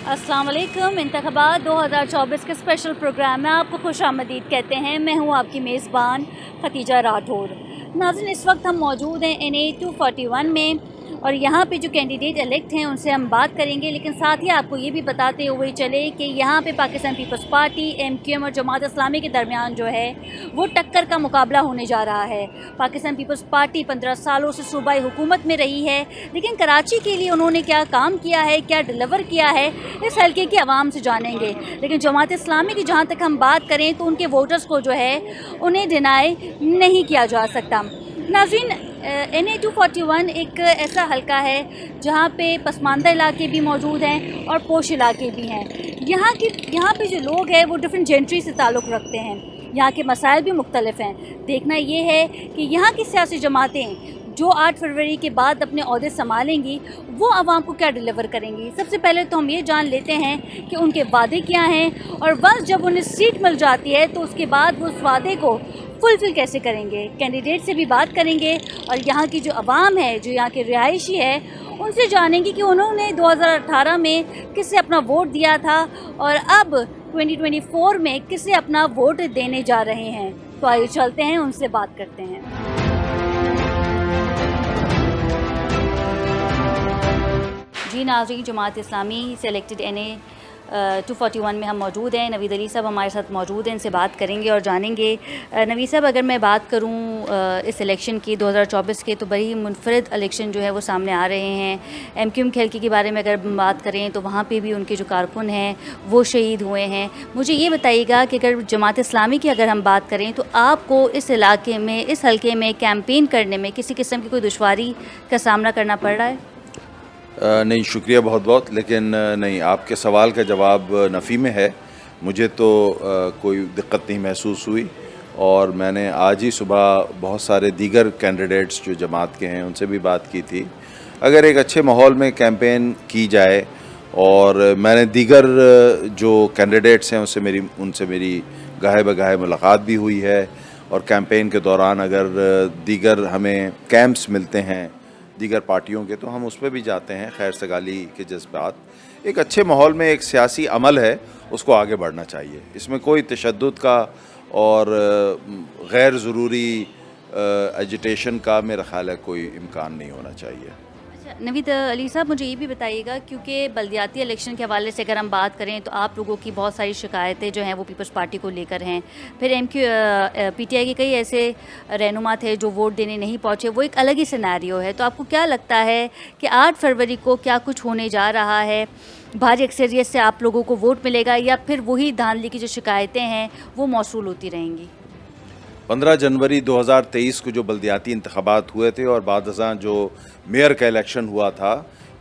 अस्सलाम वालेकुम। इंतख़ाबात 2024 के स्पेशल प्रोग्राम में आपको खुशामदीद कहते हैं। मैं हूँ आपकी मेज़बान खतीजा राठौर। नाज़रीन, इस वक्त हम मौजूद हैं NA 241 में और यहाँ पे जो कैंडिडेट इलेक्ट हैं उनसे हम बात करेंगे, लेकिन साथ ही आपको ये भी बताते हुए चले कि यहाँ पे पाकिस्तान पीपल्स पार्टी, MQM और जमात इस्लामी के दरमियान जो है वो टक्कर का मुकाबला होने जा रहा है। पाकिस्तान पीपल्स पार्टी 15 सालों से सूबाई हुकूमत में रही है, लेकिन कराची के लिए उन्होंने क्या काम किया है, क्या डिलीवर किया है, इस हल्के की आवाम से जानेंगे। लेकिन जमात इस्लामी की जहाँ तक हम बात करें तो उनके वोटर्स को जो है उन्हें डिनाई नहीं किया जा सकता। नाज़रीन, NA 241 एक ऐसा हल्का है जहाँ पे पसमानदा इलाके भी मौजूद हैं और पोश इलाके भी हैं। यहाँ पे जो लोग हैं वो डिफरेंट जेंट्री से ताल्लुक़ रखते हैं। यहाँ के मसाइल भी मुख्तलिफ हैं। देखना ये है कि यहाँ की सियासी जमातें जो 8 फरवरी के बाद अपने ओहदे संभालेंगी वो आवाम को क्या डिलीवर करेंगी। सबसे पहले तो हम ये जान लेते हैं कि उनके वादे क्या हैं और वंस जब उन्हें सीट मिल जाती है तो उसके बाद वो उस वादे को फुलफिल कैसे करेंगे। कैंडिडेट से भी बात करेंगे और यहाँ की जो आवाम है, जो यहाँ के रिहायशी है, उनसे जानेंगे कि उन्होंने 2018 में किसे अपना वोट दिया था और अब 2024 में किसे अपना वोट देने जा रहे हैं। तो आइए चलते हैं, उनसे बात करते हैं। जी नाज़रीन, जमात इस्लामी से इलेक्टेड NA 241 में हम मौजूद हैं। नवीद अली साहब हमारे साथ मौजूद हैं, इनसे बात करेंगे और जानेंगे। नवीद साहब, अगर मैं बात करूं इस इलेक्शन की 2024 के, तो बड़ी मुनफरद इलेक्शन जो है वो सामने आ रहे हैं। MQM खेलकी के बारे में अगर बात करें तो वहाँ पे भी उनके जो कारकुन हैं वो शहीद हुए हैं। मुझे ये बताइएगा कि अगर जमात इस्लामी की अगर हम बात करें तो आपको इस इलाके में, इस हल्के में कैंपेन करने में किसी किस्म की कोई दुश्वारी का सामना करना पड़ रहा है? नहीं, शुक्रिया बहुत बहुत, लेकिन नहीं, आपके सवाल का जवाब नफ़ी में है। मुझे तो कोई दिक्कत नहीं महसूस हुई और मैंने आज ही सुबह बहुत सारे दीगर कैंडिडेट्स जो जमात के हैं उनसे भी बात की थी। अगर एक अच्छे माहौल में कैंपेन की जाए, और मैंने दीगर जो कैंडिडेट्स हैं उनसे मेरी गाहे बगाहे मुलाकात भी हुई है, और कैंपेन के दौरान अगर दीगर हमें कैंप्स मिलते हैं दीगर पार्टियों के तो हम उस पर भी जाते हैं। खैर सगाली के जज्बात, एक अच्छे माहौल में एक सियासी अमल है, उसको आगे बढ़ना चाहिए। इसमें कोई तशद्दुद का और गैर ज़रूरी एजिटेशन का मेरा ख़्याल है कोई इम्कान नहीं होना चाहिए। अच्छा नवीद अली साहब, मुझे ये भी बताइएगा, क्योंकि बल्दियाती इलेक्शन के हवाले से अगर हम बात करें तो आप लोगों की बहुत सारी शिकायतें जो हैं वो पीपल्स पार्टी को लेकर हैं। फिर PTI के कई ऐसे रहनुमा थे जो वोट देने नहीं पहुंचे, वो एक अलग ही सिनेरियो है। तो आपको क्या लगता है कि 8 फरवरी को क्या कुछ होने जा रहा है? भारी अक्सरियत से आप लोगों को वोट मिलेगा या फिर वही धांधली की जो शिकायतें हैं वो मौसूल होती रहेंगी? 15 जनवरी 2023 को जो बल्दियाती इंतखाबात हुए थे और बाद अज़ां जो मेयर का इलेक्शन हुआ था,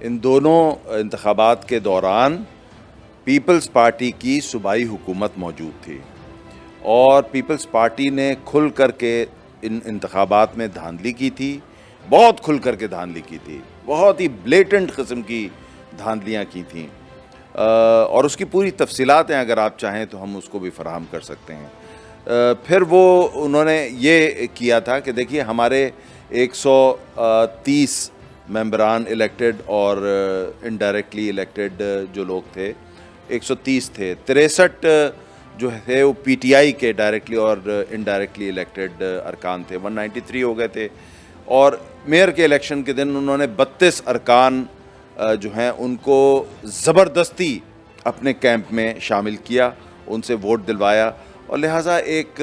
इन दोनों इंतखाबात के दौरान पीपल्स पार्टी की सूबाई हुकूमत मौजूद थी और पीपल्स पार्टी ने खुल करके इन इंतखाबात में धांधली की थी, बहुत खुल करके धांधली की थी, बहुत ही ब्लेटेंट किस्म की धांधलियाँ की थी। और उसकी पूरी तफसीलात हैं, अगर आप चाहें तो हम उसको भी फराहम कर सकते हैं। फिर वो उन्होंने ये किया था कि देखिए, हमारे 130 मेंबरान इलेक्टेड और इनडायरेक्टली इलेक्टेड जो लोग थे 130 थे, 63 जो है वो PTI के डायरेक्टली और इनडायरेक्टली इलेक्टेड अरकान थे, 193 हो गए थे। और मेयर के इलेक्शन के दिन उन्होंने 32 अरकान जो हैं उनको ज़बरदस्ती अपने कैंप में शामिल किया, उनसे वोट दिलवाया और लिहाजा एक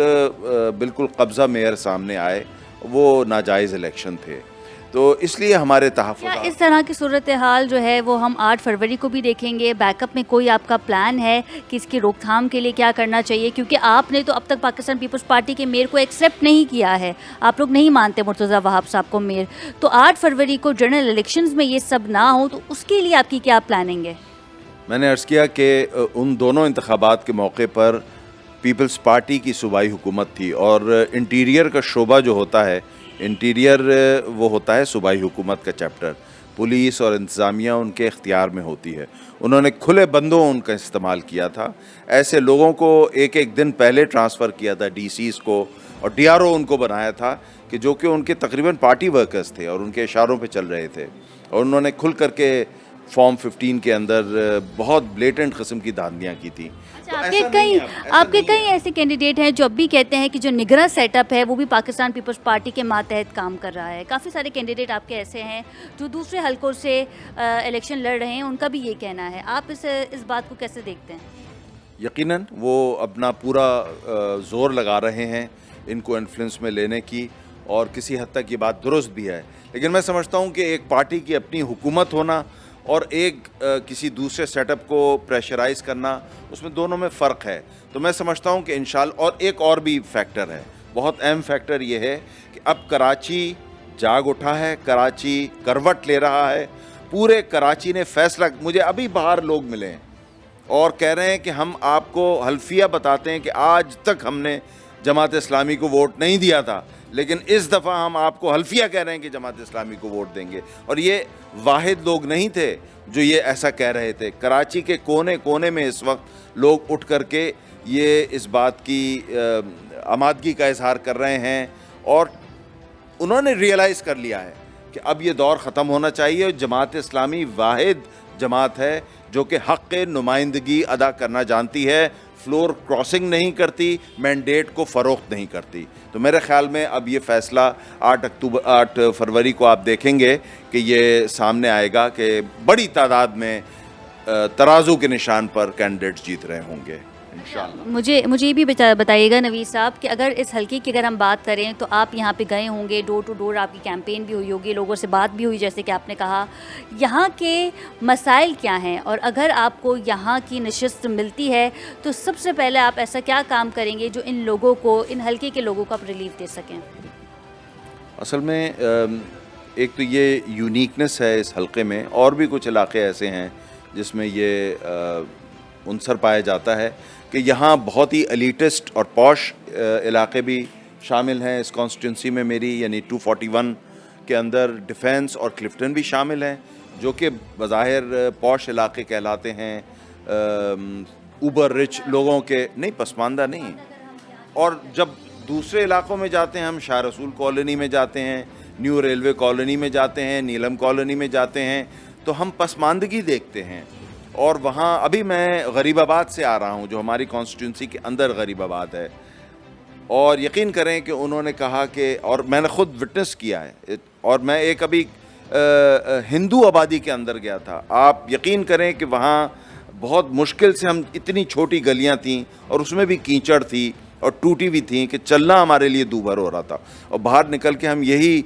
बिल्कुल कब्ज़ा मेयर सामने आए। वो नाजायज़ इलेक्शन थे, तो इसलिए हमारे तहफ़्फ़ुज़ात। इस तरह की सूरत हाल जो है वो हम 8 फरवरी को भी देखेंगे? बैकअप में कोई आपका प्लान है कि इसकी रोकथाम के लिए क्या करना चाहिए? क्योंकि आपने तो अब तक पाकिस्तान पीपल्स पार्टी के मेयर को एक्सेप्ट नहीं किया है, आप लोग नहीं मानते मुर्तज़ा वहाब साहब को मेयर। तो 8 फरवरी को जनरल इलेक्शंस में ये सब ना हो तो उसके लिए आपकी क्या प्लानिंग है? मैंने अर्ज़ किया कि उन दोनों इंतखाबात के मौके पर पीपल्स पार्टी की सूबाई हुकूमत थी और इंटीरियर का शोबा जो होता है, इंटीरियर वो होता है सूबाई हुकूमत का चैप्टर, पुलिस और इंतज़ामिया उनके इख्तियार में होती है। उन्होंने खुले बंदों उनका इस्तेमाल किया था, ऐसे लोगों को एक एक दिन पहले ट्रांसफ़र किया था DCs को, और DRO उनको बनाया था कि जो कि उनके तकरीबन पार्टी वर्कर्स थे और उनके इशारों पे चल रहे थे। और उन्होंने खुल करके फॉर्म 15 के अंदर बहुत ब्लेटेंट किस्म की धांधलियाँ की थी। अच्छा, आपके कई ऐसे कैंडिडेट हैं जो अब भी कहते हैं कि जो निगरां सेटअप है वो भी पाकिस्तान पीपल्स पार्टी के मातहत काम कर रहा है। काफ़ी सारे कैंडिडेट आपके ऐसे हैं जो दूसरे हलकों से इलेक्शन लड़ रहे हैं, उनका भी ये कहना है। आप इस बात को कैसे देखते हैं? यकीनन वो अपना पूरा ज़ोर लगा रहे हैं इनको इन्फ्लुएंस में लेने की, और किसी हद तक ये बात दुरुस्त भी है। लेकिन मैं समझता हूँ कि एक पार्टी की अपनी हुकूमत होना और एक किसी दूसरे सेटअप को प्रेशराइज़ करना, उसमें दोनों में फ़र्क है। तो मैं समझता हूँ कि इंशाल्लाह, और एक और भी फैक्टर है, बहुत अहम फैक्टर ये है कि अब कराची जाग उठा है, कराची करवट ले रहा है। पूरे कराची ने फैसला, मुझे अभी बाहर लोग मिले हैं और कह रहे हैं कि हम आपको हल्फिया बताते हैं कि आज तक हमने जमात इस्लामी को वोट नहीं दिया था, लेकिन इस दफ़ा हम आपको हल्फिया कह रहे हैं कि जमात इस्लामी को वोट देंगे। और ये वाहिद लोग नहीं थे जो ये ऐसा कह रहे थे। कराची के कोने कोने में इस वक्त लोग उठ करके ये इस बात की आमादगी का इजहार कर रहे हैं, और उन्होंने रियलाइज़ कर लिया है कि अब ये दौर ख़त्म होना चाहिए। जमात इस्लामी वाहिद जमात है जो कि हक़ नुमाइंदगी अदा करना जानती है, फ्लोर क्रॉसिंग नहीं करती, मैंडेट को फ़रोख्त नहीं करती। तो मेरे ख़्याल में अब ये फ़ैसला 8 फरवरी को आप देखेंगे कि ये सामने आएगा कि बड़ी तादाद में तराजू के निशान पर कैंडिडेट्स जीत रहे होंगे इंशाअल्लाह। मुझे ये भी बताइएगा नवीद साहब कि अगर इस हल्के की अगर हम बात करें तो आप यहाँ पे गए होंगे, डोर टू डोर आपकी कैंपेन भी हुई होगी, लोगों से बात भी हुई, जैसे कि आपने कहा। यहाँ के मसाइल क्या हैं, और अगर आपको यहाँ की नशिस्त मिलती है तो सबसे पहले आप ऐसा क्या काम करेंगे जो इन लोगों को, इन हल्के के लोगों को आप रिलीफ दे सकें? असल में एक तो ये यूनिकनेस है इस हल्के में, और भी कुछ इलाके ऐसे हैं जिसमें ये उनसर पाया जाता है कि यहाँ बहुत ही एलिटिस्ट और पॉश इलाके भी शामिल हैं इस कॉन्स्टिट्यूंसी में मेरी, यानी 241 के अंदर डिफेंस और क्लिफ्टन भी शामिल हैं, जो कि बज़ाहिर पॉश इलाके कहलाते हैं, ऊबर रिच लोगों के, नहीं पसमानदा नहीं। और जब दूसरे इलाकों में जाते हैं, हम शाह रसूल कॉलोनी में जाते हैं, न्यू रेलवे कॉलोनी में जाते हैं, नीलम कॉलोनी में जाते हैं, तो हम पसमानदगी देखते हैं। और वहाँ अभी मैं गरीबाबाद से आ रहा हूँ, जो हमारी कॉन्स्टिट्यूंसी के अंदर गरीबाबाद है, और यकीन करें कि उन्होंने कहा कि, और मैंने ख़ुद विटनेस किया है, और मैं एक अभी हिंदू आबादी के अंदर गया था। आप यकीन करें कि वहाँ बहुत मुश्किल से, हम इतनी छोटी गलियाँ थीं और उसमें भी कीचड़ थी और टूटी भी थी कि चलना हमारे लिए दूभर हो रहा था। और बाहर निकल के हम यही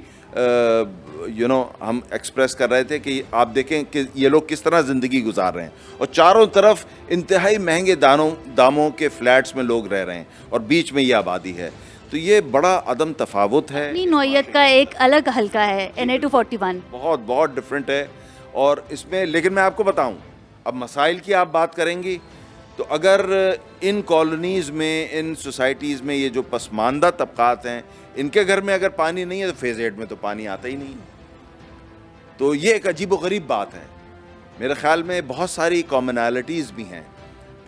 हम एक्सप्रेस कर रहे थे कि आप देखें कि ये लोग किस तरह ज़िंदगी गुजार रहे हैं, और चारों तरफ इंतहाई महंगे दामों के फ्लैट्स में लोग रह रहे हैं, और बीच में ये आबादी है। तो ये बड़ा अदम तफावत है, अपनी नौइयत का एक अलग हल्का है NA 241, बहुत डिफरेंट है। और इसमें, लेकिन मैं आपको बताऊं, अब मसाइल की आप बात करेंगी तो अगर इन कॉलोनीज़ में, इन सोसाइटीज़ में ये जो पसमानदा तबकात हैं, इनके घर में अगर पानी नहीं है तो फेज़ 8 में तो पानी आता ही नहीं। तो ये एक अजीब व गरीब बात है। मेरे ख़्याल में बहुत सारी कॉमनैलिटीज़ भी हैं।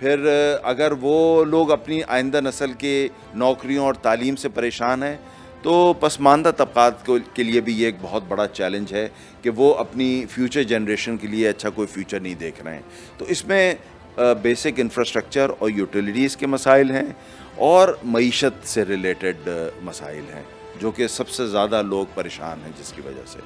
फिर अगर वो लोग अपनी आइंदा नस्ल के नौकरियों और तालीम से परेशान हैं, तो पसमानदा तबकात के लिए भी ये एक बहुत बड़ा चैलेंज है कि वो अपनी फ्यूचर जनरेशन के लिए अच्छा कोई फ्यूचर नहीं देख रहे हैं। तो इसमें बेसिक इंफ्रास्ट्रक्चर और यूटिलिटीज़ के मसाइल हैं, और मईशत से रिलेटेड मसाइल हैं, जो कि सबसे ज़्यादा लोग परेशान हैं जिसकी वजह से।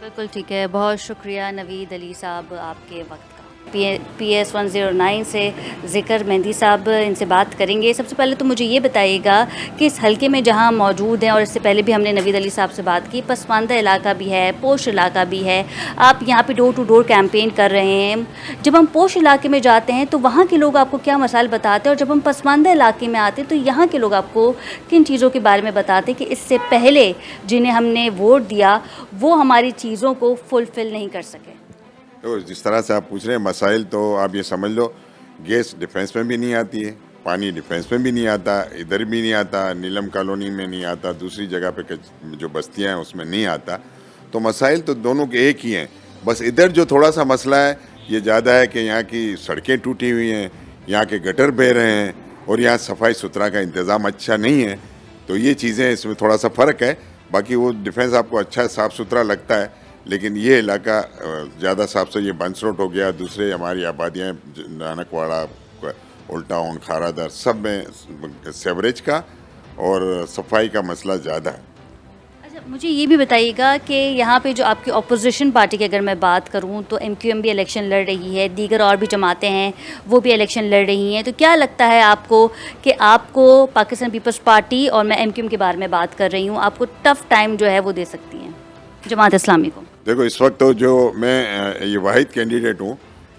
बिल्कुल ठीक है। बहुत शुक्रिया नवीद अली साहब आपके वक्त का। PS 109 से ज़िक्र मेहंदी साहब इनसे बात करेंगे। सबसे पहले तो मुझे ये बताइएगा कि इस हल्के में जहाँ मौजूद हैं, और इससे पहले भी हमने नवीद अली साहब से बात की, पसमानदा इलाका भी है, पोश इलाका भी है, आप यहाँ पे डोर टू डोर कैंपेन कर रहे हैं। जब हम पोश इलाके में जाते हैं तो वहाँ के लोग आपको क्या मसाइल बताते हैं, और जब हम पसमानदा इलाके में आते हैं तो यहाँ के लोग आपको किन चीज़ों के बारे में बताते हैं कि इससे पहले जिन्हें हमने वोट दिया वो हमारी चीज़ों को फुलफ़िल नहीं कर सके? तो जिस तरह से आप पूछ रहे हैं मसाइल, तो आप ये समझ लो, गैस डिफेंस में भी नहीं आती है, पानी डिफेंस में भी नहीं आता, इधर भी नहीं आता, नीलम कॉलोनी में नहीं आता, दूसरी जगह पे जो बस्तियां हैं उसमें नहीं आता। तो मसाइल तो दोनों के एक ही हैं। बस इधर जो थोड़ा सा मसला है ये ज़्यादा है कि यहाँ की सड़कें टूटी हुई हैं, यहाँ के गटर बह रहे हैं, और यहाँ सफाई सुथरा का इंतज़ाम अच्छा नहीं है। तो ये चीज़ें, इसमें थोड़ा सा फ़र्क है। बाकी वो डिफेंस आपको अच्छा साफ़ सुथरा लगता है, लेकिन ये इलाका ज़्यादा साफ से ये बंसरोट हो गया, दूसरे हमारी आबादियाँ नानकवाड़ा, ओल्ड टाउन, खारादर, सब में सेवरेज का और सफाई का मसला ज़्यादा है। अच्छा, मुझे ये भी बताइएगा कि यहाँ पे जो आपकी अपोजिशन पार्टी की अगर मैं बात करूँ तो एमक्यूएम भी इलेक्शन लड़ रही है, दीगर और भी जमातें हैं वो भी इलेक्शन लड़ रही हैं, तो क्या लगता है आपको कि आपको पाकिस्तान पीपल्स पार्टी, और मैं एमक्यूएम के बारे में बात कर रही हूँ, आपको टफ टाइम जो है वो दे सकती हैं जमात इस्लामी को? देखो, इस वक्त तो जो मैं ये वाहिद कैंडिडेट हूँ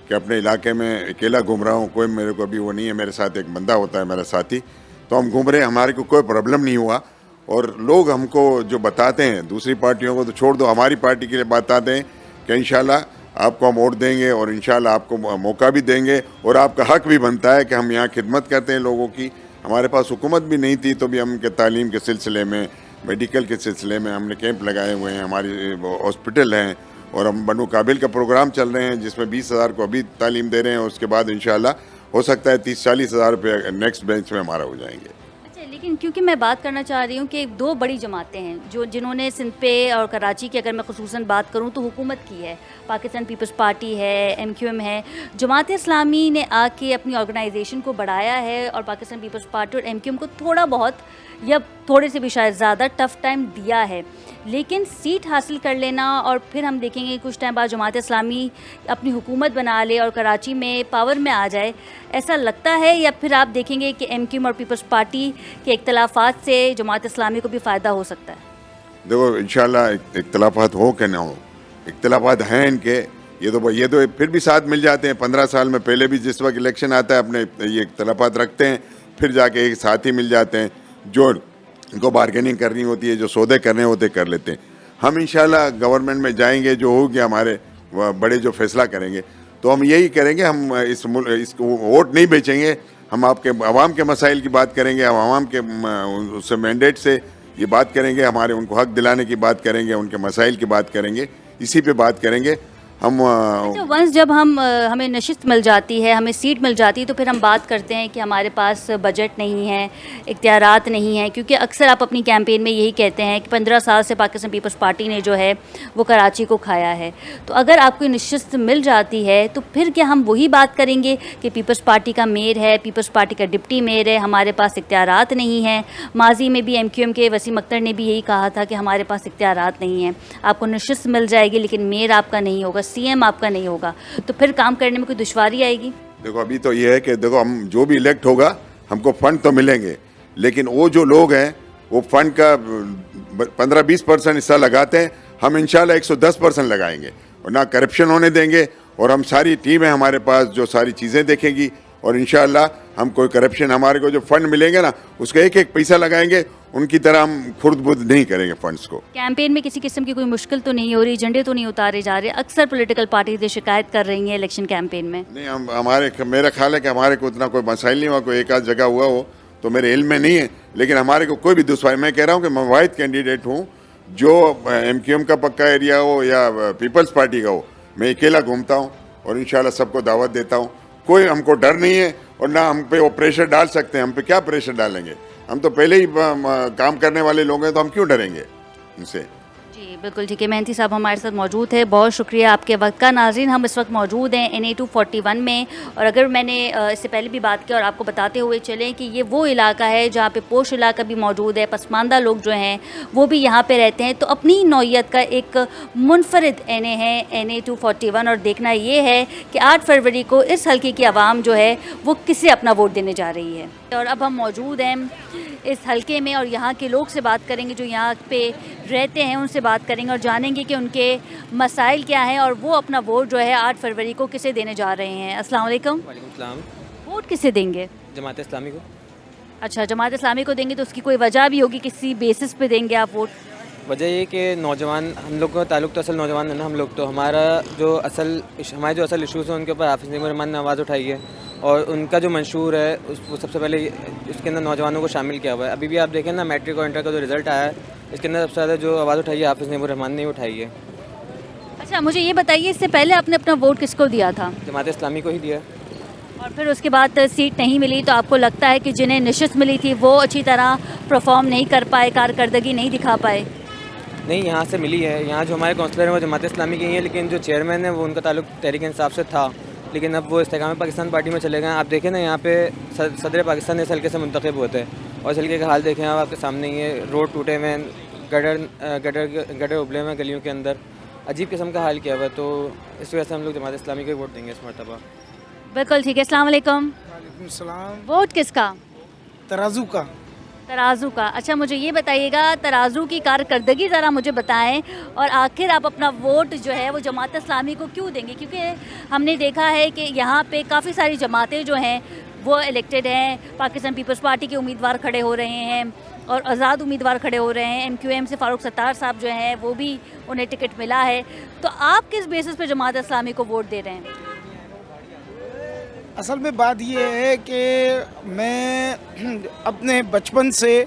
कि अपने इलाके में अकेला घूम रहा हूँ, कोई मेरे को अभी वो नहीं है, मेरे साथ एक बंदा होता है मेरा साथी, तो हम घूम रहे हैं, हमारे को कोई प्रॉब्लम नहीं हुआ। और लोग हमको जो बताते हैं, दूसरी पार्टियों को तो छोड़ दो, हमारी पार्टी के लिए बताते हैं कि इंशाल्लाह आपको हम वोट देंगे और इंशाल्लाह आपको मौका भी देंगे और आपका हक भी बनता है कि हम यहाँ खिदमत करते हैं लोगों की। हमारे पास हुकूमत भी नहीं थी तो भी हम के तालीम के सिलसिले में, मेडिकल के सिलसिले में हमने कैंप लगाए हुए हैं, हमारी हॉस्पिटल हैं और हम बनु काबिल का प्रोग्राम चल रहे हैं जिसमें 20,000 को अभी तालीम दे रहे हैं। उसके बाद इंशाल्लाह हो सकता है 30-40 हज़ार रुपये नेक्स्ट बेंच में हमारा हो जाएंगे। अच्छा, लेकिन क्योंकि मैं बात करना चाह रही हूँ कि दो बड़ी जमातें हैं जिन्होंने सिंध पे और कराची की अगर मैं खुसूसन बात करूँ तो हुकूमत की है, पाकिस्तान पीपल्स पार्टी है, एमक्यूएम है। जमात इस्लामी ने आके अपनी ऑर्गेनाइजेशन को बढ़ाया है और पाकिस्तान पीपल्स पार्टी और एमक्यूएम को थोड़ा बहुत या थोड़े से भी शायद ज़्यादा टफ टाइम दिया है, लेकिन सीट हासिल कर लेना और फिर हम देखेंगे कुछ टाइम बाद जमात इस्लामी अपनी हुकूमत बना ले और कराची में पावर में आ जाए, ऐसा लगता है? या फिर आप देखेंगे कि एमक्यूएम और पीपल्स पार्टी के इख्तलाफात से जमात इस्लामी को भी फ़ायदा हो सकता है? देखो, इंशाल्लाह इख्तलाफात हो कि ना हो, इख्तलाफात हैं इनके, ये तो फिर भी साथ मिल जाते हैं। 15 साल में पहले भी जिस वक्त इलेक्शन आता है अपने ये इख्तलाफात रखते हैं, फिर जाके एक साथ ही मिल जाते हैं। जो इनको बारगेनिंग करनी होती है, जो सौदे करने होते कर लेते हैं। हम इंशाल्लाह गवर्नमेंट में जाएंगे, जो होगी हमारे बड़े जो फैसला करेंगे तो हम यही करेंगे, हम इसको वोट नहीं बेचेंगे, हम आपके आवाम के मसाइल की बात करेंगे, हम आवाम के उससे मैंडेट से ये बात करेंगे, हमारे उनको हक दिलाने की बात करेंगे, उनके मसाइल की बात करेंगे, इसी पे बात करेंगे हम। अच्छा, वंस जब हमें नशिस्त मिल जाती है, हमें सीट मिल जाती है, तो फिर हम बात करते हैं कि हमारे पास बजट नहीं है, इख्तियारात नहीं है, क्योंकि अक्सर आप अपनी कैंपेन में यही कहते हैं कि 15 साल से पाकिस्तान पीपल्स पार्टी ने जो है वो कराची को खाया है। तो अगर आपको नशिस्त मिल जाती है तो फिर क्या हम वही बात करेंगे कि पीपल्स पार्टी का मेयर है, पीपल्स पार्टी का डिप्टी मेयर है, हमारे पास इख्तियारात नहीं है? माजी में भी एमक्यूएम के वसीम अख्तर ने भी यही कहा था कि हमारे पास इख्तियारात नहीं है, आपको नशिस्त मिल जाएगी लेकिन मेयर आपका नहीं होगा, सीएम आपका नहीं होगा, तो फिर काम करने में कोई दुश्वारी आएगी? देखो, अभी तो ये है कि देखो, हम जो भी इलेक्ट होगा हमको फंड तो मिलेंगे, लेकिन वो जो लोग हैं वो फंड का 15-20% हिस्सा लगाते हैं, हम इंशाल्लाह 110% लगाएंगे और ना करप्शन होने देंगे। और हम सारी टीम है हमारे पास जो सारी चीज़ें देखेंगी और इंशाल्लाह हम कोई करप्शन, हमारे को जो फंड मिलेंगे ना उसका एक एक पैसा लगाएंगे, उनकी तरह हम खुर्द बुर्द नहीं करेंगे फंड्स को। कैंपेन में किसी किस्म की कोई मुश्किल तो नहीं हो रही, झंडे तो नहीं उतारे जा रहे? अक्सर पॉलिटिकल पार्टीज ये शिकायत कर रही हैं इलेक्शन कैंपेन में। नहीं, हम मेरा ख्याल है कि हमारे को उतना कोई मसाइल नहीं हुआ, कोई एक आध जगह हुआ हो तो मेरे इल्म में नहीं है, लेकिन हमारे को कोई भी दुश्वारी, मैं कह रहा हूँ कि मैं वाहिद कैंडिडेट हूँ जो एमक्यूएम का पक्का एरिया हो या पीपल्स पार्टी का हो, मैं अकेला घूमता हूँ और इंशाल्लाह सबको दावत देता हूँ। कोई हमको डर नहीं है और ना हम पे वो प्रेशर डाल सकते हैं, हम पे क्या प्रेशर डालेंगे, हम तो पहले ही काम करने वाले लोग हैं, तो हम क्यों डरेंगे उनसे। जी बिल्कुल ठीक है। मेहंती साहब हमारे साथ मौजूद है, बहुत शुक्रिया आपके वक्त का। नाज़रीन, हम इस वक्त मौजूद हैं NA 241 में, और अगर मैंने इससे पहले भी बात की और आपको बताते हुए चलें कि ये वो इलाका है जहाँ पे पोश इलाका भी मौजूद है, पसमानदा लोग जो हैं वो भी यहाँ पे रहते हैं, तो अपनी नौइयत का एक मुनफरिद NA है NA 241। और देखना ये है कि 8 फरवरी को इस हल्के की आवाम जो है वो किसे अपना वोट देने जा रही है। और अब हम मौजूद हैं इस हल्के में और यहाँ के लोग से बात करेंगे जो यहाँ पे रहते हैं, उनसे बात करेंगे और जानेंगे कि उनके मसाइल क्या हैं और वो अपना वोट जो है 8 फरवरी को किसे देने जा रहे हैं। अस्सलाम वालेकुम। वालेकुम सलाम। वोट किसे देंगे? जमात इस्लामी को। अच्छा, जमात इस्लामी को देंगे, तो उसकी कोई वजह भी होगी, किसी बेसिस पे देंगे आप वोट? वजह ये कि नौजवान, हम लोग का ताल्लुक तो असल नौजवान है ना, हम लोग तो हमारे जो असल इशूज़ हैं उनके ऊपर हाफिज़ नईमुर रहमान ने आवाज़ उठाई है और उनका जो मंशूर है वो सबसे पहले उसके अंदर नौजवानों को शामिल किया हुआ है। अभी भी आप देखें ना, मैट्रिक और इंटर का जो रिज़ल्ट आया है इसके अंदर सबसे ज़्यादा जो आवाज़ उठाई है हाफिज़ नईमुर रहमान ने उठाई है। अच्छा, मुझे ये बताइए, इससे पहले आपने अपना वोट किसको दिया था? जमात इस्लामी को ही दिया। और फिर उसके बाद सीट नहीं मिली, तो आपको लगता है कि जिन्हें नशिस्त मिली थी वो अच्छी तरह परफॉर्म नहीं कर पाए, कारकर्दगी नहीं दिखा पाए? नहीं, यहाँ से मिली है। यहाँ जो हमारे काउंसलर हैं वो जमात इस्लामी के ही हैं, लेकिन जो चेयरमैन है वो उनका ताल्लुक तहरीक इंसाफ से था, लेकिन अब वो इस्तेकाम पाकिस्तान पार्टी में चले गए हैं। आप देखें ना, यहाँ पे सदर पाकिस्तान इस हल्के से मुंतखब होते हैं और इस हल्के का हाल देखें आप, आपके सामने ही है। रोड टूटे हुए हैं, गटर उबले हुए हैं गलियों के अंदर, अजीब किस्म का हाल किया हुआ है। तो इस वजह से हम लोग जमात इस्लामी को वोट देंगे इस मरतबा। बिल्कुल ठीक है। अस्सलाम वालेकुम। वालेकुम सलाम। वोट किसका? तराजू का। तराजू का। अच्छा, मुझे ये बताइएगा, तराजू की कारकर्दगी ज़रा मुझे बताएं, और आखिर आप अपना वोट जो है वो जमात इस्लामी को क्यों देंगे? क्योंकि हमने देखा है कि यहाँ पे काफ़ी सारी जमातें जो हैं वो इलेक्टेड हैं। पाकिस्तान पीपल्स पार्टी के उम्मीदवार खड़े हो रहे हैं और आज़ाद उम्मीदवार खड़े हो रहे हैं। MQM से फ़ारूक सत्तार साहब जो हैं वो भी उन्हें टिकट मिला है। तो आप किस बेसिस पे जमात इस्लामी को वोट दे रहे हैं? असल में बात ये है कि मैं अपने बचपन से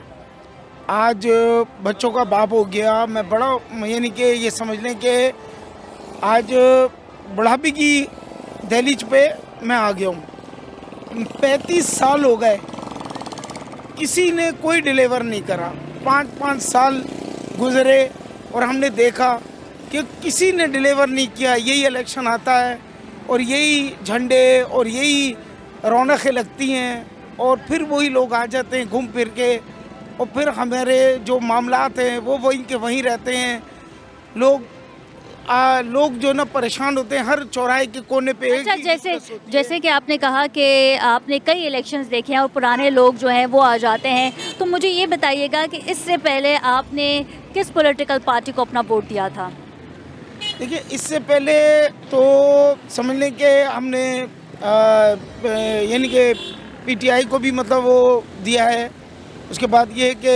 आज बच्चों का बाप हो गया। मैं बड़ा, यानी कि ये समझ लें कि आज बुढ़ापे की दहलीज पे मैं आ गया हूँ। 35 साल हो गए, किसी ने कोई डिलीवर नहीं करा। 5-5 साल गुजरे और हमने देखा कि किसी ने डिलीवर नहीं किया। यही इलेक्शन आता है और यही झंडे और यही रौनकें लगती हैं और फिर वही लोग आ जाते हैं घूम फिर के, और फिर हमारे जो मामलात हैं वो वहीं के वहीं रहते हैं। लोग जो ना परेशान होते हैं हर चौराहे के कोने पे। अच्छा, जैसे कि आपने कहा कि आपने कई इलेक्शंस देखे हैं और पुराने लोग जो हैं वो आ जाते हैं, तो मुझे ये बताइएगा कि इससे पहले आपने किस पॉलिटिकल पार्टी को अपना वोट दिया था? देखिए, इससे पहले तो समझ लें कि हमने यानी कि PTI को भी मतलब वो दिया है। उसके बाद ये कि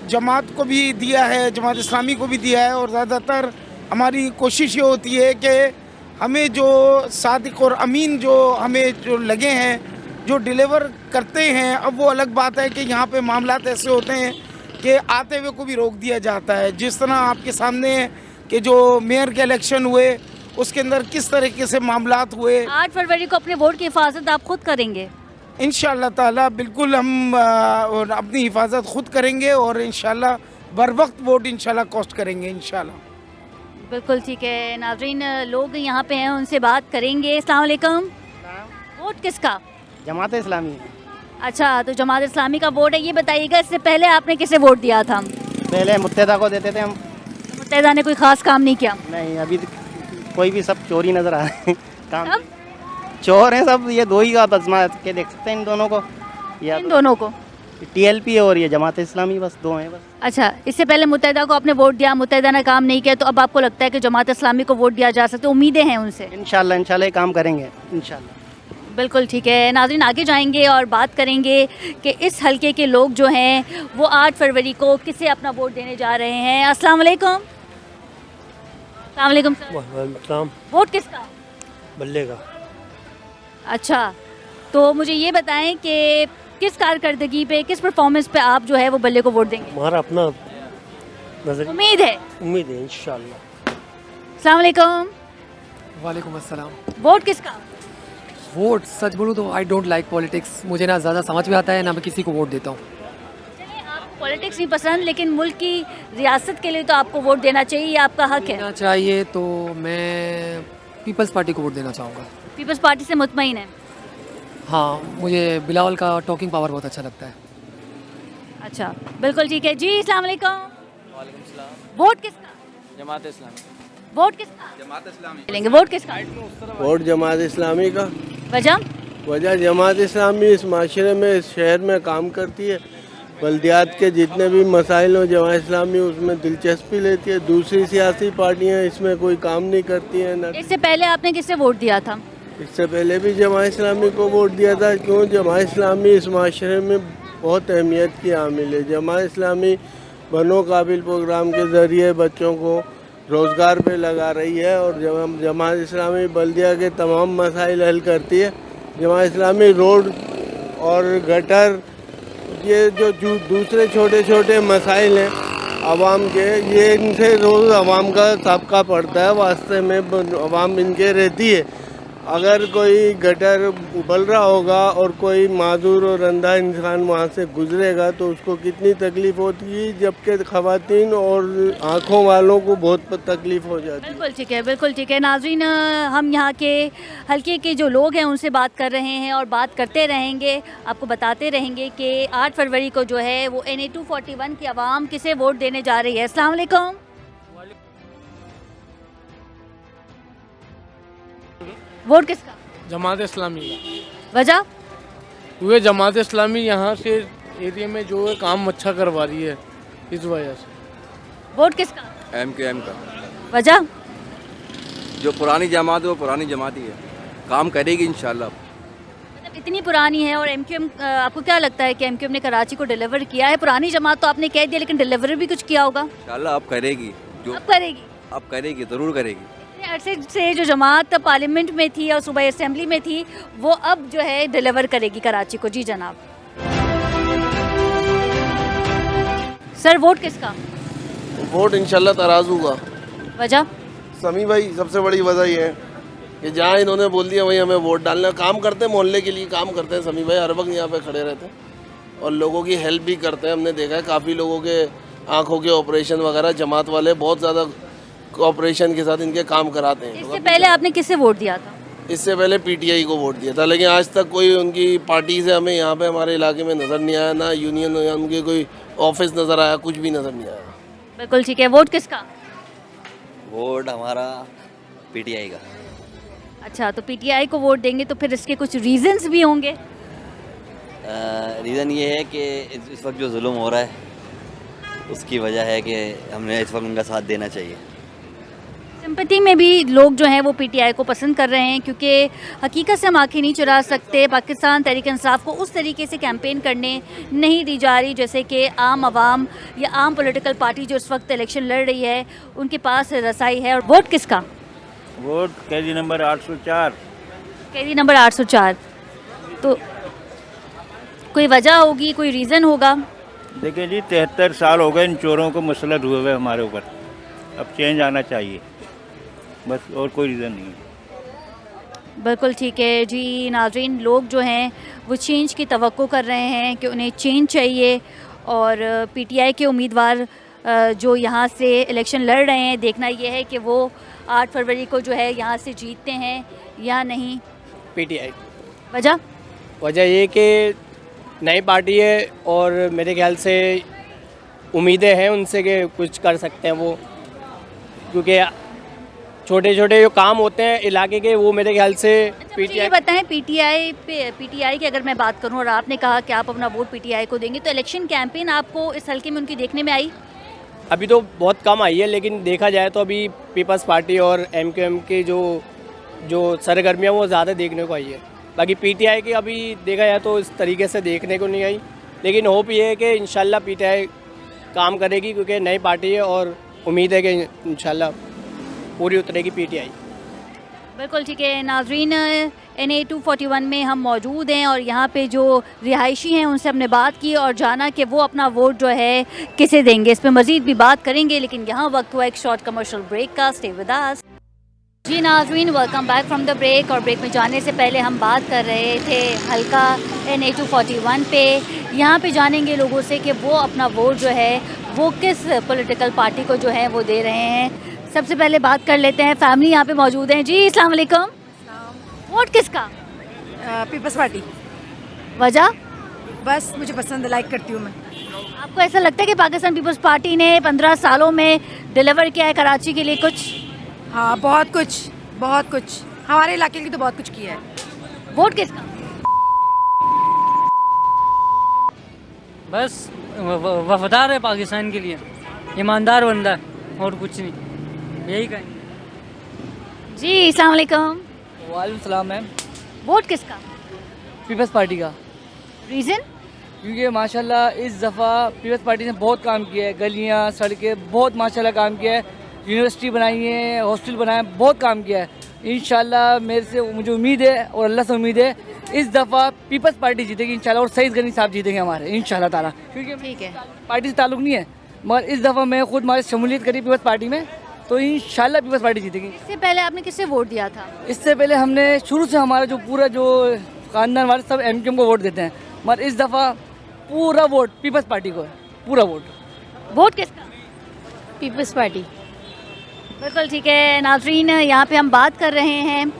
जमात को भी दिया है, जमात इस्लामी को भी दिया है। और ज़्यादातर हमारी कोशिश ये होती है कि हमें जो सादिक और अमीन जो हमें जो लगे हैं, जो डिलीवर करते हैं। अब वो अलग बात है कि यहाँ पे मामलात ऐसे होते हैं कि आते हुए को भी रोक दिया जाता है। जिस तरह आपके सामने कि जो मेयर के इलेक्शन हुए उसके अंदर किस तरीके से मामलात हुए। 8 फरवरी को अपने वोट की हिफाजत आप खुद करेंगे? इंशाअल्लाह ताला बिल्कुल हम अपनी हिफाजत खुद करेंगे और इंशाअल्लाह बर वक्त वोट इंशाअल्लाह कॉस्ट करेंगे इंशाअल्लाह। बिल्कुल ठीक है। नाज़रीन, लोग यहाँ पे हैं, उनसे बात करेंगे। अस्सलाम वालेकुम। वोट किसका? जमात इस्लामी। अच्छा, तो जमात इस्लामी का वोट है। ये बताइएगा, इससे पहले आपने किसे वोट दिया था? पहले मुत्तहिदा को देते थे हम। मुत्तहिदा ने कोई ख़ास काम नहीं किया? नहीं, अभी कोई भी सब चोरी नज़र आ रहे हैं। काम चोर हैं सब। ये दो ही आप आजमा के देख सकते हैं इन दोनों को, या इन दोनों को? TLP और ये जमात इस्लामी, बस दो हैं बस। अच्छा, इससे पहले मुत्तहिदा को आपने वोट दिया, मुत्तहिदा ने काम नहीं किया, तो अब आपको लगता है कि जमात इस्लामी को वोट दिया जा सकता है? उम्मीदें हैं उनसे? इंशाल्लाह ये काम करेंगे इंशाल्लाह। बिल्कुल ठीक है। नाज़रीन, आगे जाएंगे और बात करेंगे कि इस हलके के लोग जो हैं वो 8 फरवरी को किसे अपना वोट देने जा रहे हैं। अस्सलाम वालेकुम। अस्सलाम वालेकुम सर। वोट किसका? बल्ले का। अच्छा, तो मुझे ये बताएं कि किस कारकर्दगी पे, किस परफॉर्मेंस पे आप जो है वो बल्ले को वोट देंगे? हमारा अपना नजर उम्मीद है इंशाल्लाह। अस्सलाम वालेकुम। वालेकुम अस्सलाम। वोट किसका? वोट, सच बोलूँ तो आई डोंट लाइक पॉलिटिक्स। मुझे ना ज़्यादा समझ में आता है ना मैं किसी को वोट देता हूँ। चलिए, आपको पॉलिटिक्स नहीं पसंद, लेकिन मुल्क की रियासत के लिए तो आपको वोट देना चाहिए, ये आपका हक है। देना चाहिए तो मैं पीपल्स पार्टी को वोट देना चाहूँगा। पीपल्स पार्टी से मुतमईन है? हाँ, मुझे बिलावल का टॉकिंग पावर बहुत अच्छा लगता है। अच्छा, बिल्कुल ठीक है जी। अस्सलाम वालेकुम। वोट किसका? जमात इस्लामी। वोट किसका? जमात इस्लामी। लेंगे वोट किसका? वोट जमात इस्लामी का। वजह जमात इस्लामी इस माशरे में, इस शहर में काम करती है। बल्दियात के जितने भी मसाइल हो, जमात इस्लामी उसमें दिलचस्पी लेती है। दूसरी सियासी पार्टियां इसमें कोई काम नहीं करती हैं। न इससे पहले आपने किससे वोट दिया था? इससे पहले भी जमात इस्लामी को वोट दिया था। क्यों? जमात इस्लामी इस माशरे में बहुत अहमियत की हामिल है। जमात इस्लामी बनो काबिल प्रोग्राम के ज़रिए बच्चों को रोज़गार पे लगा रही है और जमात इस्लामी बल्दिया के तमाम मसाइल हल करती है। जमात इस्लामी रोड और गटर, ये जो दूसरे छोटे छोटे मसाइल हैं आवाम के, ये इनसे रोज़ आवाम का सबका पड़ता है, वास्ते में आवाम इनके रहती है। अगर कोई गटर उबल रहा होगा और कोई माजूर और अंधा इंसान वहाँ से गुजरेगा तो उसको कितनी तकलीफ होती है, जबकि ख़वातीन और आँखों वालों को बहुत तकलीफ हो जाती है। बिल्कुल ठीक है, बिल्कुल ठीक है। नाज़रीन, हम यहाँ के हल्के के जो लोग हैं उनसे बात कर रहे हैं और बात करते रहेंगे, आपको बताते रहेंगे कि 8 फरवरी को जो है वो NA 241 की आवाम किसे वोट देने जा रही है। अस्सलाम वालेकुम। वोट किसका? जमात इस्लामी का। वजह? हुए जमात इस्लामी यहाँ से एरिया में जो है काम अच्छा करवा रही है, इस वजह से। वोट किसका? MQM का। वजह? जो पुरानी जमात है वो पुरानी जमात ही है, काम करेगी इंशाल्लाह। मतलब इतनी पुरानी है और MQM, आपको क्या लगता है कि MQM ने कराची को डिलीवर किया है? पुरानी जमात तो आपने कह दिया, लेकिन डिलीवर भी कुछ किया होगा। इंशाल्लाह अब करेगी, जो अब करेगी, अब करेगी, ज़रूर करेगी। इतने अरसे से जो जमात पार्लियामेंट में थी और सूबाई असेंबली में थी, वो अब जो है डिलीवर करेगी कराची को। जी जनाब। सर, वोट किसका? वोट इंशाल्लाह तराजू का। वजह? समी भाई, सबसे बड़ी वजह ये है कि जहाँ इन्होंने बोल दिया वहीं हमें वोट डालना। काम करते हैं, मोहल्ले के लिए काम करते हैं समी भाई, हर वक्त यहाँ पे खड़े रहते हैं और लोगों की हेल्प भी करते हैं। हमने देखा है काफ़ी लोगों के आंखों के ऑपरेशन वगैरह जमात वाले बहुत ज़्यादा ऑपरेशन के साथ इनके काम कराते हैं। इससे पहले आपने किसे वोट दिया था? इससे पहले PTI को वोट दिया था, लेकिन आज तक कोई उनकी पार्टी से हमें यहाँ पे हमारे इलाके में नज़र नहीं आया, ना यूनियन या उनके कोई ऑफिस नज़र आया, कुछ भी नज़र नहीं आया। बिल्कुल ठीक है। वोट किसका? वोट हमारा PTI का। अच्छा, तो PTI को वोट देंगे तो फिर इसके कुछ रीजंस भी होंगे। रीज़न ये है कि इस वक्त जो जुल्म हो रहा है उसकी वजह है कि हमने इस वक्त उनका साथ देना चाहिए। सिंपैथी में भी लोग जो हैं वो PTI को पसंद कर रहे हैं, क्योंकि हकीकत से हम आंखें नहीं चुरा सकते। पाकिस्तान तहरीक इंसाफ को उस तरीके से कैंपेन करने नहीं दी जा रही जैसे कि आम आवाम या आम पॉलिटिकल पार्टी जो इस वक्त इलेक्शन लड़ रही है उनके पास रसाई है। और वोट किसका? वोट कैदी नंबर 804। कैदी नंबर 804। तो कोई वजह होगी, कोई रीज़न होगा? देखिए जी, 73 साल हो गए इन चोरों को मुसलत हुए हुए हमारे ऊपर। अब चेंज आना चाहिए, बस, और कोई रीज़न नहीं है। बिल्कुल ठीक है जी। नाज़रीन, लोग जो हैं वो चेंज की तवक्को कर रहे हैं कि उन्हें चेंज चाहिए और PTI के उम्मीदवार जो यहाँ से इलेक्शन लड़ रहे हैं, देखना ये है कि वो 8 फरवरी को जो है यहाँ से जीतते हैं या नहीं। PTI। वजह? वजह ये कि नई पार्टी है और मेरे ख्याल से उम्मीदें हैं उनसे कि कुछ कर सकते हैं वो, क्योंकि छोटे छोटे जो काम होते हैं इलाके के वो मेरे ख्याल से मुझे ये बताएं, PTI की अगर मैं बात करूं और आपने कहा कि आप अपना वोट PTI को देंगे, तो इलेक्शन कैंपेन आपको इस हल्के में उनकी देखने में आई? अभी तो बहुत कम आई है, लेकिन देखा जाए तो अभी पीपल्स पार्टी और MQM की जो सरगर्मियाँ वो ज़्यादा देखने को आई है। बाकी PTI की अभी देखा जाए तो इस तरीके से देखने को नहीं आई, लेकिन होप ये है कि इंशाल्लाह PTI काम करेगी, क्योंकि नई पार्टी है और उम्मीद है कि इंशाल्लाह पूरी उतरेगी PTI। बिल्कुल ठीक है। नाजरीन, NA 241 में हम मौजूद हैं और यहाँ पे जो रिहायशी हैं उनसे हमने बात की और जाना कि वो अपना वोट जो है किसे देंगे। इस पर मज़ीद भी बात करेंगे, लेकिन यहाँ वक्त हुआ एक शॉर्ट कमर्शियल ब्रेक का। Stay with us. जी नाजरीन, welcome back from the break. और ब्रेक में जाने से पहले हम बात कर रहे थे हल्का NA 241 पे। यहाँ पे जानेंगे लोगों से कि वो अपना वोट जो है वो किस पॉलिटिकल पार्टी को जो है वो दे रहे हैं। सबसे पहले बात कर लेते हैं, फैमिली यहाँ पे मौजूद हैं। जी अस्सलाम वालेकुम। वोट किसका? Peoples Party. वजह? बस मुझे पसंद, लाइक करती हूँ मैं। आपको ऐसा लगता है कि पाकिस्तान पीपल्स पार्टी ने 15 सालों में डिलीवर किया है कराची के लिए कुछ? हाँ, बहुत कुछ हमारे इलाके के लिए तो बहुत कुछ किया है। वोट किसका? बस वफादार है पाकिस्तान के लिए, ईमानदार बंदा है और कुछ नहीं, यही कहेंगे। जी अस्सलाम वालेकुम। वालेकुम सलाम मैम। वोट किसका? पीपल्स पार्टी का। रीज़न? क्योंकि माशाल्लाह इस दफ़ा पीपल्स पार्टी ने बहुत काम किया है, गलियाँ सड़कें बहुत माशाल्लाह काम किया है, यूनिवर्सिटी बनाई है, हॉस्टल बनाए, बहुत काम किया है। इंशाल्लाह मुझे उम्मीद है और अल्लाह से उम्मीद है इस दफ़ा पीपल्स पार्टी जीतेगी इंशाल्लाह, और सईद गनी साहब जीतेंगे हमारे इंशाल्लाह ताला। क्योंकि ठीक है, पार्टी से ताल्लुक़ नहीं है, मगर इस दफ़ा मैं खुद हमारी शमूलियत करी पीपल्स पार्टी में, तो इंशाल्लाह पीपल्स पार्टी जीतेगी। इससे पहले आपने किससे वोट दिया था? इससे पहले हमने शुरू से हमारा जो पूरा जो खानदान वाले सब MQM को वोट देते हैं, मगर इस दफ़ा पूरा वोट पीपल्स पार्टी को है, पूरा वोट। वोट किसका? Peoples Party. बिल्कुल ठीक है नाजरीन, यहाँ पे हम बात कर रहे हैं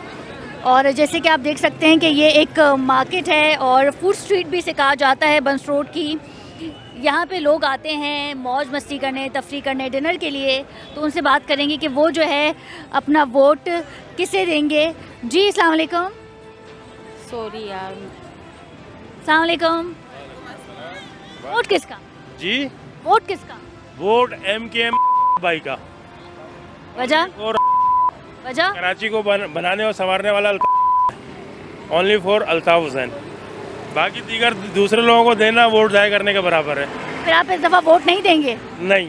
और जैसे कि आप देख सकते हैं कि ये एक मार्केट है और फूड स्ट्रीट भी इसे कहा जाता है बंस रोड की। यहाँ पे लोग आते हैं मौज मस्ती करने, तफरी करने, डिनर के लिए। तो उनसे बात करेंगे कि वो जो है अपना वोट किसे देंगे। जी अस्सलाम वालेकुम। सॉरी यार। अस्सलाम वालेकुम। वोट किसका? जी वोट किसका? वोट MKM भाई का। वजह? और वजह? कराची को बनाने और संवारने वाला ओनली फॉर अल्ताफ हुसैन। बाकी दीगर दूसरे लोगों को देना वोट जाया करने के बराबर है। फिर आप इस दफ़ा वोट नहीं देंगे? नहीं,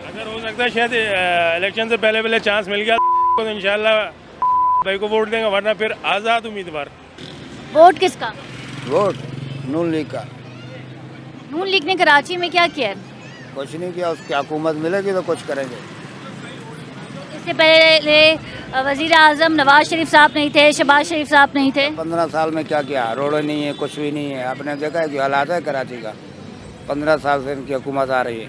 अगर हो सकता है शायद इलेक्शन से पहले पहले चांस मिल गया तो इंशाल्लाह भाई को वोट देंगे, वरना फिर आज़ाद उम्मीदवार। वोट किसका? वोट नून लीग का। नून लीग ने कराची में क्या किया है? कुछ नहीं किया, उसकी हुकूमत मिलेगी तो कुछ करेंगे। इससे पहले वज़ीर आज़म नवाज शरीफ साहब नहीं थे, शहबाज शरीफ साहब नहीं थे। 15 साल में क्या किया? रोड नहीं है, कुछ भी नहीं है। आपने देखा है कि हालात है कराची का। 15 साल से इनकी हुकूमत आ रही है।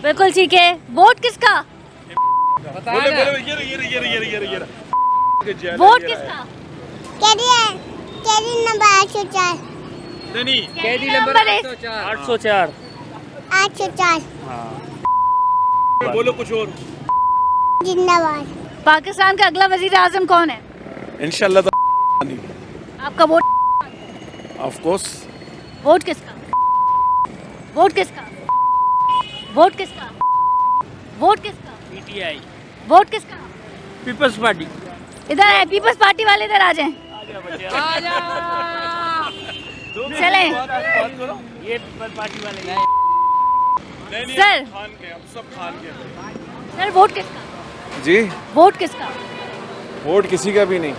बिल्कुल ठीक है। वोट किसका? वोट किसका? कैदी नंबर 804। नहीं, कैदी नंबर 804। 804। बोलो कुछ और। जिंदाबाद। पाकिस्तान का अगला वज़ीर आज़म कौन है? इंशाल्लाह तो आपका वोट? Of course. वोट किसका? वोट किसका? वोट किसका? वोट किसका? PTI। वोट किसका? Peoples Party. इधर है पीपल्स पार्टी वाले, इधर आ जाएं। चलें। ये पीपल्स पार्टी वाले सर सर वोट किसका? जी वोट किसका? वोट किसी का भी नहीं।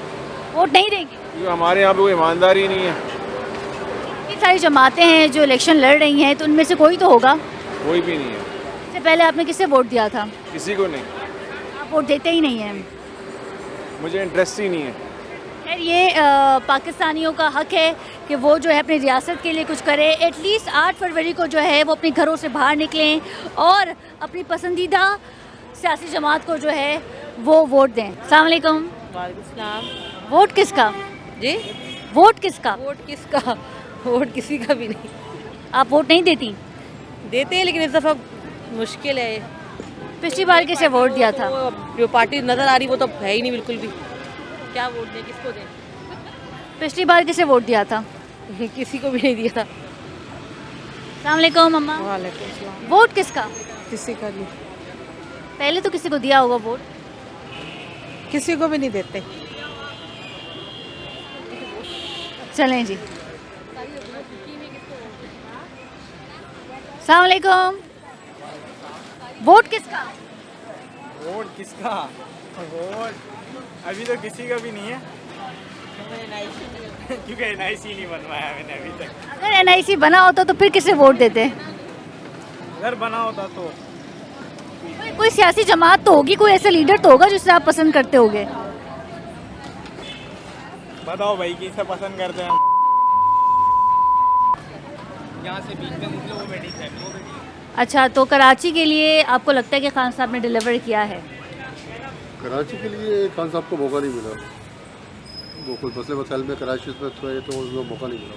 वोट नहीं देंगे? क्योंकि हमारे यहाँ पे कोई ईमानदारी नहीं है। इतनी सारी जमातें हैं जो इलेक्शन लड़ रही हैं, तो उनमें से कोई तो होगा। कोई भी नहीं है। इससे पहले आपने किसे वोट दिया था? किसी को नहीं। आप वोट देते ही नहीं हैं। मुझे इंटरेस्ट ही नहीं है। खैर ये पाकिस्तानियों का हक है कि वो जो है अपनी रियासत के लिए कुछ करे। एटलीस्ट 8 फरवरी को जो है वो अपने घरों से बाहर निकलें और अपनी पसंदीदा सियासी जमात को जो है वो वोट दें। अस्सलाम वालेकुम। वालेकुम। वोट किसका? जी वोट किसका? वोट किसका? वोट किसी का भी नहीं। आप वोट नहीं देती? देते हैं लेकिन इस दफ़ा मुश्किल है। पिछली बार किसे वोट दिया था? जो पार्टी नज़र आ रही वो तो है ही नहीं बिल्कुल भी। क्या वोट दें, किसको दें? पिछली बार किसे वोट दिया था? किसी को भी नहीं दिया था। अस्सलाम वालेकुम अम्मा। वालेकुम सलाम। वोट किसका? किसी का भी। पहले तो किसी को दिया होगा वोट। किसी को भी नहीं देते। चलें जी। अस्सलाम वालेकुम। वोट किसका? वोट किसका? वोट अभी तो किसी का भी नहीं है क्योंकि NIC नहीं बनवाया मैंने अभी तक। अगर NIC बना होता तो फिर किसे वोट देते? अगर बना होता तो कोई सियासी जमात तो होगी, कोई ऐसा लीडर तो होगा जिसे आप पसंद करते होगे। बताओ भाई किसे पसंद करते हैं? यहाँ से बीच में निकलो वो बैठी है। अच्छा, तो कराची के लिए आपको लगता है कि खान साहब ने डिलीवर किया है? कराची के लिए खान साहब को मौका नहीं मिला। वो कोई मसले मसाइल में कराची में थे तो उसमें मौका नहीं मिला।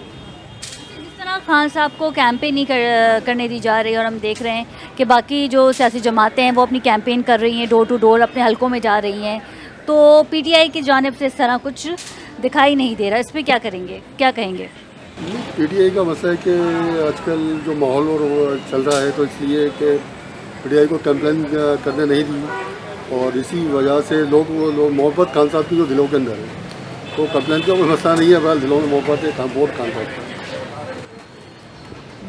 जिस तरह खान साहब को कैंपेन नहीं करने दी जा रही और हम देख रहे हैं कि बाकी जो सियासी जमातें हैं वो अपनी कैंपेन कर रही हैं, डोर टू डोर अपने हलकों में जा रही हैं, तो PTI की जानिब से इस तरह कुछ दिखाई नहीं दे रहा। इस पर क्या करेंगे, क्या कहेंगे? PTI का मसला है कि आजकल जो माहौल और चल रहा है तो इसलिए कि PTI को कंप्लेन करने नहीं दी और इसी वजह से लोग मोहब्बत खान साहब की जो दिलों के अंदर है, तो कंप्लेन का कोई मसला नहीं है। बहरहाल दिलों में मोहब्बत है, वोट खान साहब का।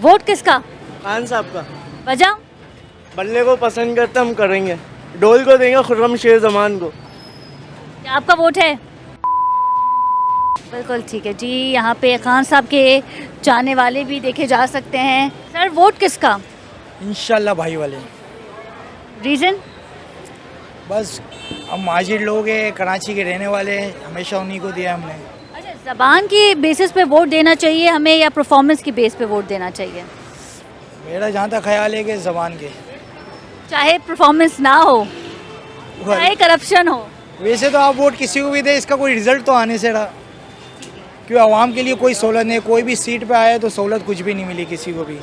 वोट किसका? खान साहब का। वजह? बल्ले को पसंद करते हम करेंगे, डोल को देंगे, खुर्रम शेर जमान को। क्या आपका वोट है? बिल्कुल ठीक है जी। यहाँ पे खान साहब के चाहने वाले भी देखे जा सकते हैं। सर वोट किसका? इंशाल्लाह भाई वाले। रीज़न? बस हम माजिर लोग हैं, कराची के रहने वाले हैं, हमेशा उन्हीं को दिया हमने। अच्छा, ज़बान की बेसिस पे वोट देना चाहिए हमें या परफॉर्मेंस की बेस पे वोट देना चाहिए? मेरा जहाँ तक ख्याल है कि ज़बान के, चाहे परफॉर्मेंस ना हो, चाहे करप्शन हो। वैसे तो आप वोट किसी को भी दे, इसका कोई रिजल्ट तो आने से रहा, क्यों आवाम के लिए कोई सहूलत नहीं, कोई भी सीट पे आया तो सहूलत कुछ भी नहीं मिली किसी को भी।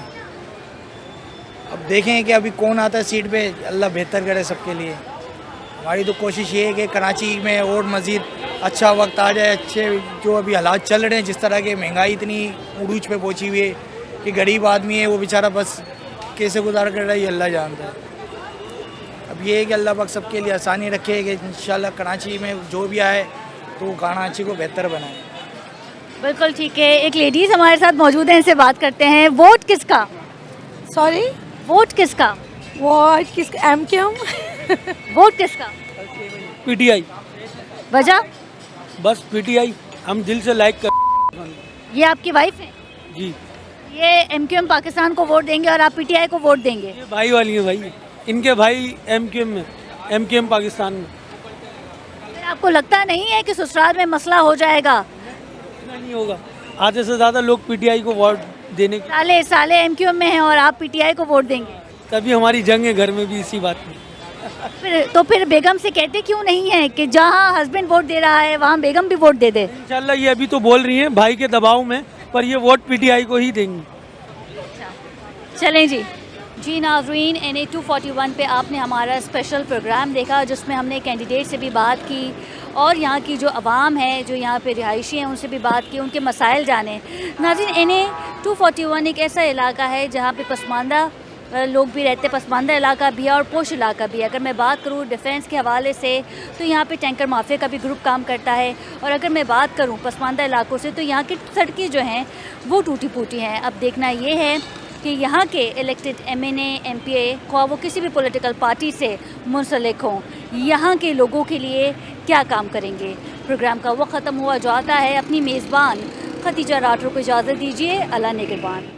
अब देखें कि अभी कौन आता है सीट पे, अल्लाह बेहतर करे सबके लिए। हमारी तो कोशिश ये है कि कराची में और मज़ीद अच्छा वक्त आ जाए, अच्छे जो अभी हालात चल रहे हैं, जिस तरह की महंगाई इतनी उरूज पे पहुंची हुई है कि गरीब आदमी है वो बेचारा बस कैसे गुजार कर रहा है ये अल्लाह जानता है। अब ये है कि अल्लाह पाक सबके लिए आसानी रखे कि इंशाल्लाह कराची में जो भी आए तो कराची को बेहतर बनाए। बिल्कुल ठीक है। एक लेडीज़ हमारे साथ मौजूद हैं, इनसे बात करते हैं। वोट किसका? सॉरी, वोट किसका? वोट किसका? MKM। वोट किसका? PTI। वजह? बस PTI हम दिल से लाइक कर। ये आपकी वाइफ है? जी। ये MQM पाकिस्तान को वोट देंगे और आप PTI को वोट देंगे? ये भाई वाली है भाई, इनके भाई MQM में, MQM पाकिस्तान में। फिर आपको लगता नहीं है कि ससुराल में मसला हो जाएगा? नहीं होगा, आधे से ज़्यादा लोग PTI को वोट देने साले MQM में हैं और आप PTI को वोट देंगे? तभी हमारी जंग है घर में भी इसी बात में। फिर बेगम से कहते क्यों नहीं है कि जहाँ हस्बैंड वोट दे रहा है वहाँ बेगम भी वोट दे दे? इंशाल्लाह ये अभी तो बोल रही हैं भाई के दबाव में, पर ये वोट PTI को ही देंगी। चलें जी नाज़रीन, NA 241 पे आपने हमारा स्पेशल प्रोग्राम देखा जिसमें हमने कैंडिडेट से भी बात की और यहाँ की जो आवाम है, जो यहाँ पे रिहायशी हैं, उनसे भी बात की, उनके मसाइल जाने। नाज़रीन, NA 241 एक ऐसा इलाका है जहाँ पे पसमानदा लोग भी रहते, पसमानदा इलाका भी है और पोश इलाका भी है। अगर मैं बात करूँ डिफेंस के हवाले से तो यहाँ पे टैंकर माफिया का भी ग्रुप काम करता है, और अगर मैं बात करूँ पसमानदा इलाकों से तो यहाँ की सड़कें जो हैं वो टूटी फूटी हैं। अब देखना ये है कि यहाँ के इलेक्टेड MNA MPA ख्वाह वो किसी भी पॉलिटिकल पार्टी से मुंसलिक हों, यहाँ के लोगों के लिए क्या काम करेंगे। प्रोग्राम का वक्त ख़त्म हुआ जाता है। अपनी मेज़बान खतीजा राठौर को इजाज़त दीजिए। अल्लाह निगहबान।